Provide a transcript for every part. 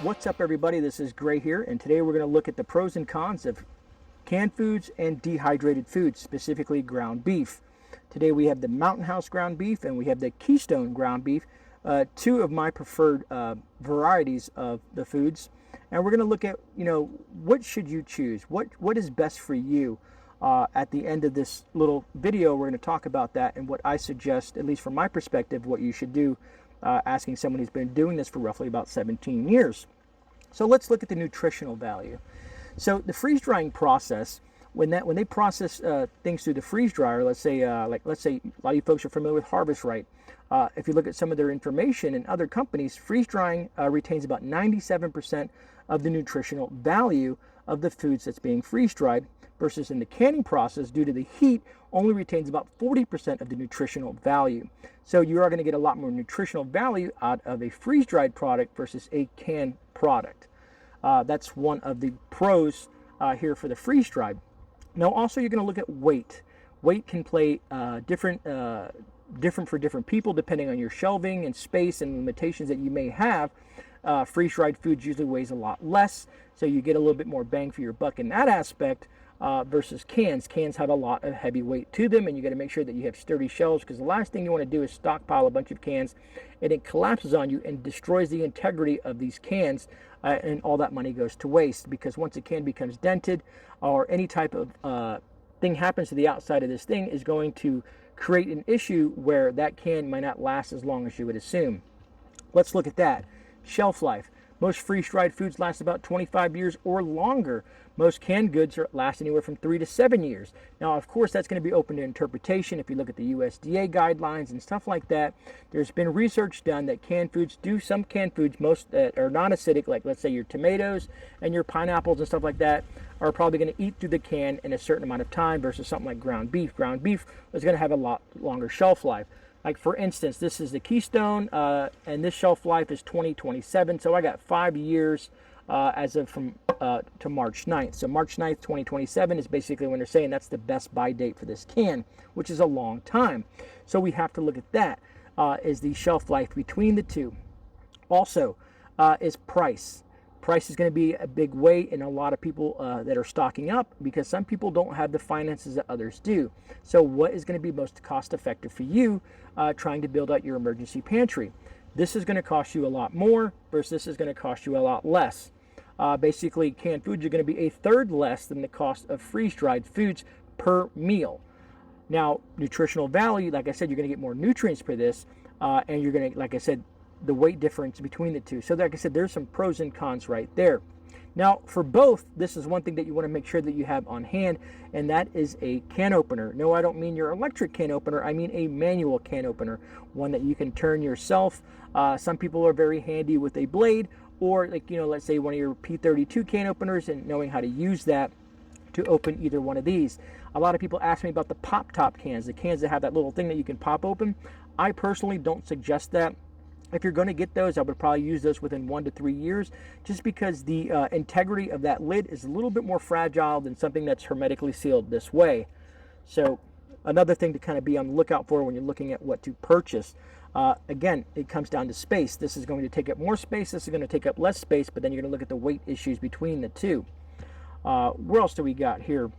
What's up, everybody? This is Gray here, and today we're going to look at the pros and cons of canned foods and dehydrated foods, specifically ground beef. Today we have the Mountain House ground beef and we have the Keystone ground beef, two of my preferred varieties of the foods. And we're going to look at, what should you choose? What is best for you? At the end of this little video, we're going to talk about that and what I suggest, at least from my perspective, what you should do, asking someone who's been doing this for roughly about 17 years. So let's look at the nutritional value. So the freeze drying process, when they process things through the freeze dryer, let's say a lot of you folks are familiar with Harvest Right. If you look at some of their information in other companies, freeze drying retains about 97% of the nutritional value of the foods that's being freeze dried, versus in the canning process, due to the heat, only retains about 40% of the nutritional value. So you are going to get a lot more nutritional value out of a freeze dried product versus a canned product. That's one of the pros here for the freeze dried. Now also you're going to look at weight. Weight can play different for different people depending on your shelving and space and limitations that you may have. Freeze dried foods usually weighs a lot less, so you get a little bit more bang for your buck in that aspect. Versus cans. Cans have a lot of heavy weight to them, and you got to make sure that you have sturdy shelves, because the last thing you want to do is stockpile a bunch of cans and it collapses on you and destroys the integrity of these cans, and all that money goes to waste, because once a can becomes dented or any type of thing happens to the outside of this thing, is going to create an issue where that can might not last as long as you would assume. Let's look at that. Shelf life. Most freeze-dried foods last about 25 years or longer. Most canned goods last anywhere from 3 to 7 years. Now, of course, that's going to be open to interpretation. If you look at the USDA guidelines and stuff like that, there's been research done that some canned foods, most that are non-acidic, like let's say your tomatoes and your pineapples and stuff like that, are probably going to eat through the can in a certain amount of time, versus something like ground beef. Ground beef is going to have a lot longer shelf life. Like, for instance, this is the Keystone, and this shelf life is 2027. So I got 5 years as of to March 9th. So March 9th, 2027 is basically when they're saying that's the best buy date for this can, which is a long time. So we have to look at that, is the shelf life between the two. Also, is price. Price is going to be a big weight in a lot of people that are stocking up, because some people don't have the finances that others do. So what is going to be most cost effective for you trying to build out your emergency pantry? This is going to cost you a lot more versus this is going to cost you a lot less. Basically, canned foods are going to be a third less than the cost of freeze-dried foods per meal. Now, nutritional value, like I said, you're going to get more nutrients for this, and you're going to, like I said, the weight difference between the two. So like I said, there's some pros and cons right there. Now, for both, this is one thing that you want to make sure that you have on hand, and that is a can opener. No, I don't mean your electric can opener. I mean a manual can opener, one that you can turn yourself. Some people are very handy with a blade, or let's say one of your P32 can openers, and knowing how to use that to open either one of these. A lot of people ask me about the pop top cans, the cans that have that little thing that you can pop open. I personally don't suggest that. If you're going to get those, I would probably use those within 1 to 3 years, just because the integrity of that lid is a little bit more fragile than something that's hermetically sealed this way. So another thing to kind of be on the lookout for when you're looking at what to purchase. Again, it comes down to space. This is going to take up more space. This is going to take up less space, but then you're going to look at the weight issues between the two. Where else do we got here?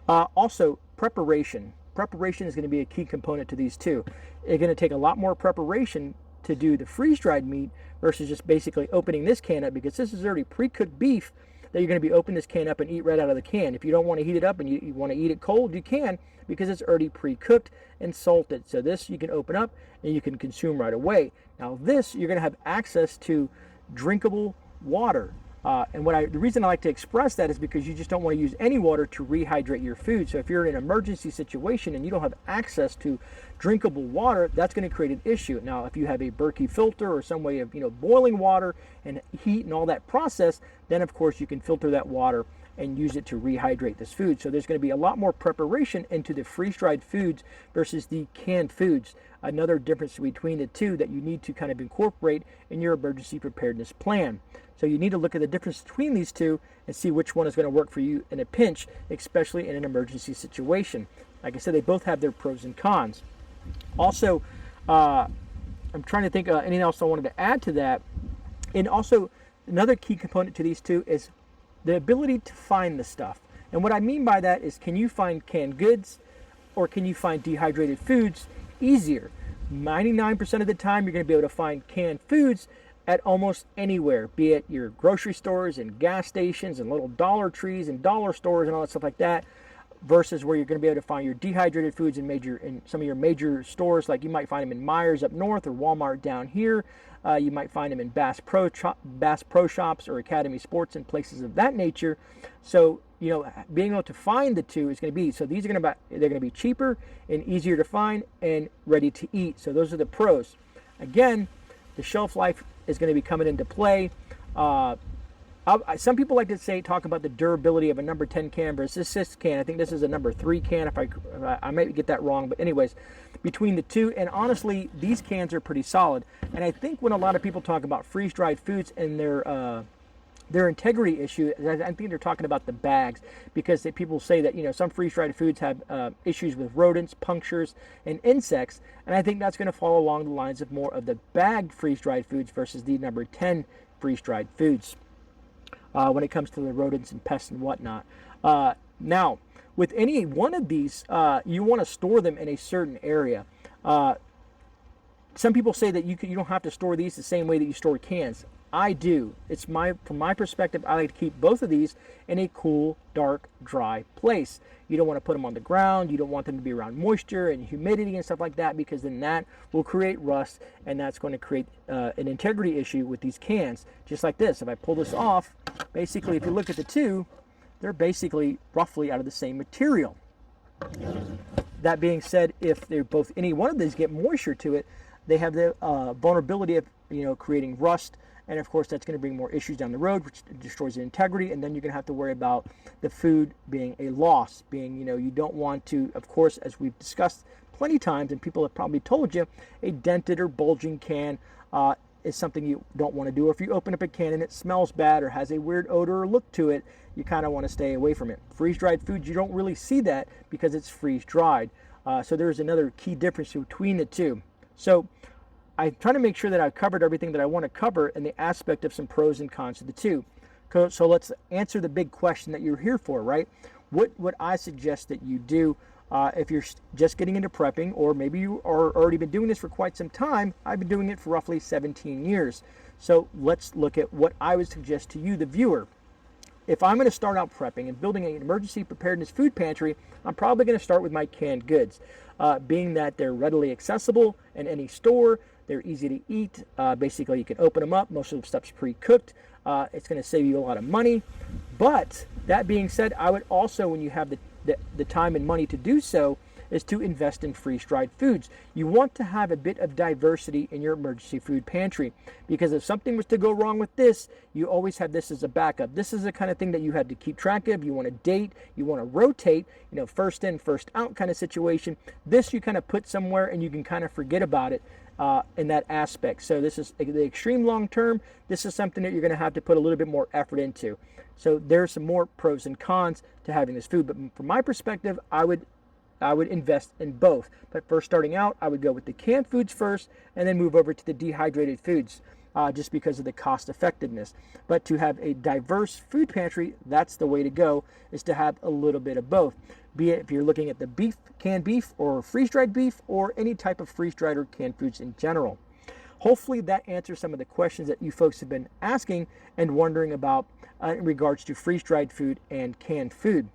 Also, preparation. Preparation is going to be a key component to these two. It's going to take a lot more preparation to do the freeze-dried meat versus just basically opening this can up, because this is already pre-cooked beef that you're going to be opening this can up and eat right out of the can. If you don't want to heat it up and you want to eat it cold, you can, because it's already pre-cooked and salted. So this you can open up and you can consume right away. Now this, you're going to have access to drinkable water. And the reason I like to express that is because you just don't want to use any water to rehydrate your food. So if you're in an emergency situation and you don't have access to drinkable water, that's going to create an issue. Now, if you have a Berkey filter or some way of boiling water and heat and all that process, then of course you can filter that water and use it to rehydrate this food. So there's going to be a lot more preparation into the freeze-dried foods versus the canned foods. Another difference between the two that you need to kind of incorporate in your emergency preparedness plan. So you need to look at the difference between these two and see which one is going to work for you in a pinch, especially in an emergency situation. Like I said, they both have their pros and cons. Also, I'm trying to think anything else I wanted to add to that. And also, another key component to these two is the ability to find the stuff. And what I mean by that is, can you find canned goods or can you find dehydrated foods easier? 99% of the time, you're going to be able to find canned foods at almost anywhere, be it your grocery stores and gas stations and little Dollar Trees and dollar stores and all that stuff like that, versus where you're going to be able to find your dehydrated foods in some of your major stores. Like you might find them in Myers up north or Walmart down here. You might find them in Bass Pro Shops or Academy Sports and places of that nature. So, you know, being able to find the two is going to be, so these are going to be cheaper and easier to find and ready to eat. So those are the pros. Again, the shelf life is going to be coming into play. Some people like to talk about the durability of a number 10 can versus this can. I think this is a number 3 can. If I might get that wrong, but anyways, between the two, and honestly, these cans are pretty solid. And I think when a lot of people talk about freeze-dried foods and their integrity issue, I think they're talking about the bags, because people say that, you know, some freeze-dried foods have issues with rodents, punctures, and insects, and I think that's going to fall along the lines of more of the bagged freeze-dried foods versus the number 10 freeze-dried foods when it comes to the rodents and pests and whatnot. Now, with any one of these, you want to store them in a certain area. Some people say that you don't have to store these the same way that you store cans. I do. From my perspective, I like to keep both of these in a cool, dark, dry place. You don't want to put them on the ground. You don't want them to be around moisture and humidity and stuff like that, because then that will create rust, and that's going to create an integrity issue with these cans. Just like this. If I pull this off, basically, if you look at the two, they're basically roughly out of the same material. That being said, if they're both, any one of these get moisture to it, they have the vulnerability of, you know, creating rust. And of course, that's going to bring more issues down the road, which destroys the integrity. And then you're going to have to worry about the food being a loss, being, you know, you don't want to, of course, as we've discussed plenty times, and people have probably told you, a dented or bulging can is something you don't want to do. Or if you open up a can and it smells bad or has a weird odor or look to it, you kind of want to stay away from it. Freeze-dried foods, you don't really see that because it's freeze-dried. So there's another key difference between the two. So I'm trying to make sure that I've covered everything that I want to cover in the aspect of some pros and cons of the two. So let's answer the big question that you're here for, right? What would I suggest that you do if you're just getting into prepping, or maybe you are already been doing this for quite some time? I've been doing it for roughly 17 years. So let's look at what I would suggest to you, the viewer. If I'm going to start out prepping and building an emergency preparedness food pantry, I'm probably going to start with my canned goods, being that they're readily accessible in any store. They're easy to eat. Basically, you can open them up. Most of the stuff's pre-cooked. It's going to save you a lot of money. But that being said, I would also, when you have the time and money to do so, is to invest in freeze-dried foods. You want to have a bit of diversity in your emergency food pantry, because if something was to go wrong with this, you always have this as a backup. This is the kind of thing that you have to keep track of. You want to date, you want to rotate, you know, first in, first out kind of situation. This you kind of put somewhere and you can kind of forget about it in that aspect. So this is the extreme long term. This is something that you're going to have to put a little bit more effort into. So there's some more pros and cons to having this food. But from my perspective, I would invest in both. But first, starting out, I would go with the canned foods first and then move over to the dehydrated foods, just because of the cost effectiveness. But to have a diverse food pantry, that's the way to go, is to have a little bit of both. Be it if you're looking at the beef, canned beef, or freeze-dried beef, or any type of freeze-dried or canned foods in general. Hopefully that answers some of the questions that you folks have been asking and wondering about in regards to freeze-dried food and canned food.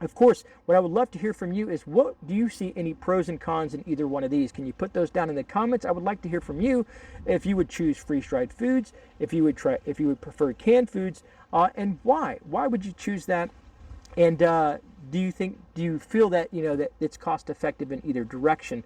Of course, what I would love to hear from you is, what do you see any pros and cons in either one of these? Can you put those down in the comments? I would like to hear from you if you would choose freeze-dried foods, if you would prefer canned foods, and why? Why would you choose that? And do you feel that, you know, that it's cost effective in either direction?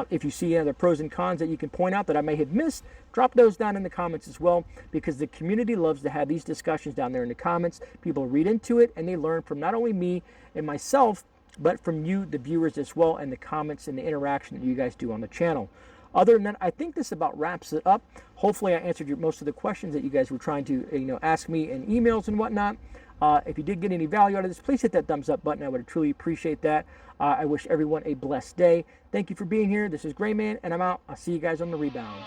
If you see other pros and cons that you can point out that I may have missed, drop those down in the comments as well, because the community loves to have these discussions down there in the comments. People read into it and they learn from not only me and myself, but from you, the viewers, as well, and the comments and the interaction that you guys do on the channel. Other than that, I think this about wraps it up. Hopefully I answered most of the questions that you guys were trying to, you know, ask me in emails and whatnot. If you did get any value out of this, please hit that thumbs up button. I would truly appreciate that. I wish everyone a blessed day. Thank you for being here. This is GreyMan, and I'm out. I'll see you guys on the rebound.